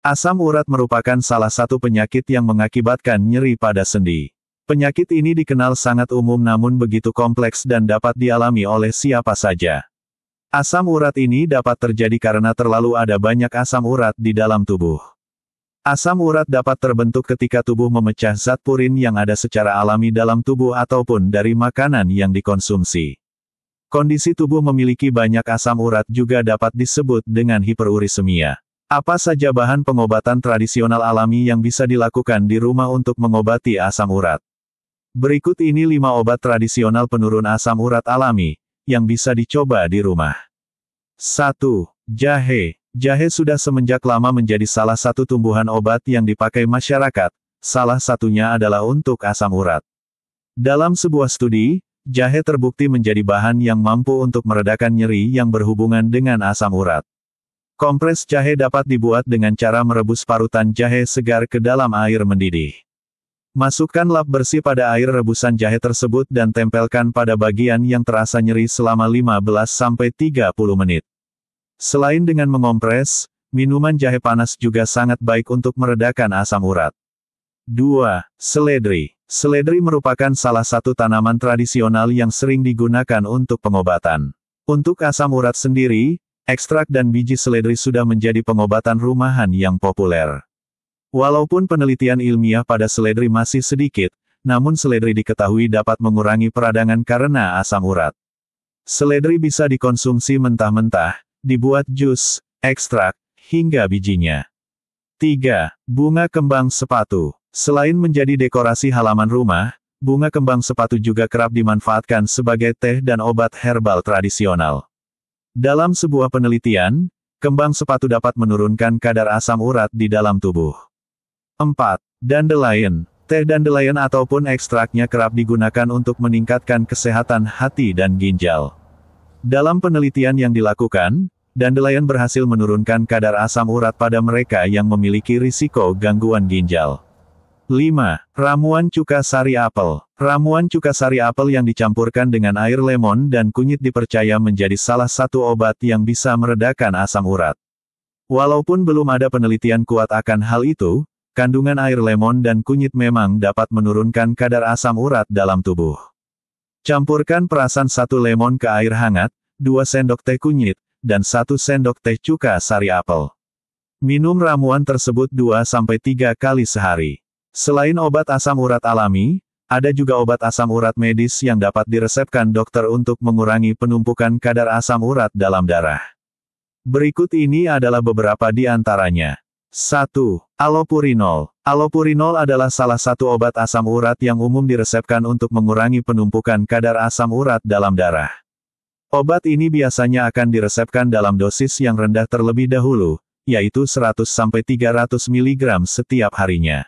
Asam urat merupakan salah satu penyakit yang mengakibatkan nyeri pada sendi. Penyakit ini dikenal sangat umum namun begitu kompleks dan dapat dialami oleh siapa saja. Asam urat ini dapat terjadi karena terlalu ada banyak asam urat di dalam tubuh. Asam urat dapat terbentuk ketika tubuh memecah zat purin yang ada secara alami dalam tubuh ataupun dari makanan yang dikonsumsi. Kondisi tubuh memiliki banyak asam urat juga dapat disebut dengan hiperurisemia. Apa saja bahan pengobatan tradisional alami yang bisa dilakukan di rumah untuk mengobati asam urat? Berikut ini 5 obat tradisional penurun asam urat alami, yang bisa dicoba di rumah. 1. Jahe. Jahe sudah semenjak lama menjadi salah satu tumbuhan obat yang dipakai masyarakat, salah satunya adalah untuk asam urat. Dalam sebuah studi, jahe terbukti menjadi bahan yang mampu untuk meredakan nyeri yang berhubungan dengan asam urat. Kompres jahe dapat dibuat dengan cara merebus parutan jahe segar ke dalam air mendidih. Masukkan lap bersih pada air rebusan jahe tersebut dan tempelkan pada bagian yang terasa nyeri selama 15-30 menit. Selain dengan mengompres, minuman jahe panas juga sangat baik untuk meredakan asam urat. 2. Seledri. Seledri merupakan salah satu tanaman tradisional yang sering digunakan untuk pengobatan. Untuk asam urat sendiri, ekstrak dan biji seledri sudah menjadi pengobatan rumahan yang populer. Walaupun penelitian ilmiah pada seledri masih sedikit, namun seledri diketahui dapat mengurangi peradangan karena asam urat. Seledri bisa dikonsumsi mentah-mentah, dibuat jus, ekstrak, hingga bijinya. 3. Bunga kembang sepatu. Selain menjadi dekorasi halaman rumah, bunga kembang sepatu juga kerap dimanfaatkan sebagai teh dan obat herbal tradisional. Dalam sebuah penelitian, kembang sepatu dapat menurunkan kadar asam urat di dalam tubuh. 4. Dandelion. Teh dandelion ataupun ekstraknya kerap digunakan untuk meningkatkan kesehatan hati dan ginjal. Dalam penelitian yang dilakukan, dandelion berhasil menurunkan kadar asam urat pada mereka yang memiliki risiko gangguan ginjal. 5. Ramuan cuka sari apel. Ramuan cuka sari apel yang dicampurkan dengan air lemon dan kunyit dipercaya menjadi salah satu obat yang bisa meredakan asam urat. Walaupun belum ada penelitian kuat akan hal itu, kandungan air lemon dan kunyit memang dapat menurunkan kadar asam urat dalam tubuh. Campurkan perasan 1 lemon ke air hangat, 2 sendok teh kunyit, dan 1 sendok teh cuka sari apel. Minum ramuan tersebut 2-3 kali sehari. Selain obat asam urat alami, ada juga obat asam urat medis yang dapat diresepkan dokter untuk mengurangi penumpukan kadar asam urat dalam darah. Berikut ini adalah beberapa di antaranya. 1. Allopurinol. Allopurinol adalah salah satu obat asam urat yang umum diresepkan untuk mengurangi penumpukan kadar asam urat dalam darah. Obat ini biasanya akan diresepkan dalam dosis yang rendah terlebih dahulu, yaitu 100-300 mg setiap harinya.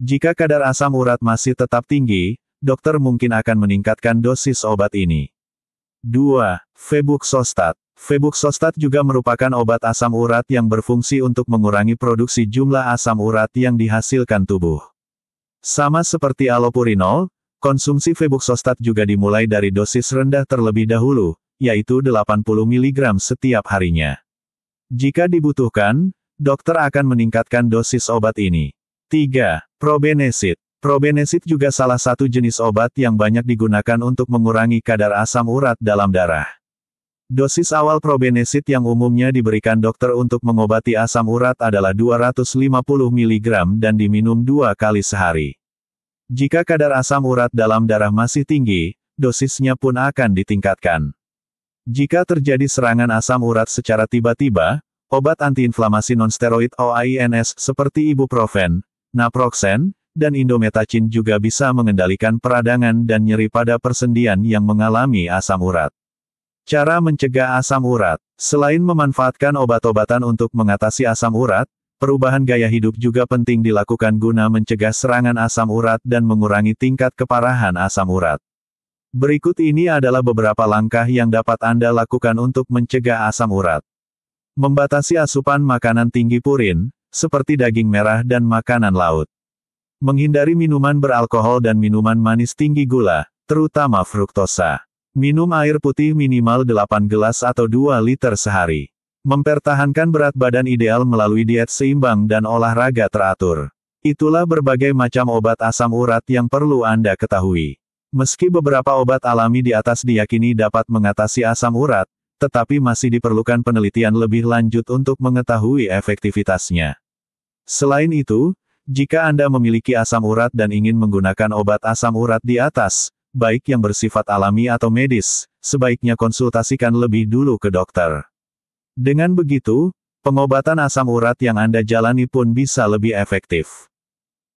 Jika kadar asam urat masih tetap tinggi, dokter mungkin akan meningkatkan dosis obat ini. 2. Febuxostat. Febuxostat juga merupakan obat asam urat yang berfungsi untuk mengurangi produksi jumlah asam urat yang dihasilkan tubuh. Sama seperti allopurinol, konsumsi febuxostat juga dimulai dari dosis rendah terlebih dahulu, yaitu 80 mg setiap harinya. Jika dibutuhkan, dokter akan meningkatkan dosis obat ini. 3. Probenecid. Probenecid juga salah satu jenis obat yang banyak digunakan untuk mengurangi kadar asam urat dalam darah. Dosis awal probenecid yang umumnya diberikan dokter untuk mengobati asam urat adalah 250 mg dan diminum 2 kali sehari. Jika kadar asam urat dalam darah masih tinggi, dosisnya pun akan ditingkatkan. Jika terjadi serangan asam urat secara tiba-tiba, obat antiinflamasi nonsteroid OAINS seperti ibuprofen, naproxen, dan indomethacin juga bisa mengendalikan peradangan dan nyeri pada persendian yang mengalami asam urat. Cara mencegah asam urat. Selain memanfaatkan obat-obatan untuk mengatasi asam urat, perubahan gaya hidup juga penting dilakukan guna mencegah serangan asam urat dan mengurangi tingkat keparahan asam urat. Berikut ini adalah beberapa langkah yang dapat Anda lakukan untuk mencegah asam urat. Membatasi asupan makanan tinggi purin, seperti daging merah dan makanan laut. Menghindari minuman beralkohol dan minuman manis tinggi gula, terutama fruktosa. Minum air putih minimal 8 gelas atau 2 liter sehari. Mempertahankan berat badan ideal melalui diet seimbang dan olahraga teratur. Itulah berbagai macam obat asam urat yang perlu Anda ketahui. Meski beberapa obat alami di atas diyakini dapat mengatasi asam urat, tetapi masih diperlukan penelitian lebih lanjut untuk mengetahui efektivitasnya. Selain itu, jika Anda memiliki asam urat dan ingin menggunakan obat asam urat di atas, baik yang bersifat alami atau medis, sebaiknya konsultasikan lebih dulu ke dokter. Dengan begitu, pengobatan asam urat yang Anda jalani pun bisa lebih efektif.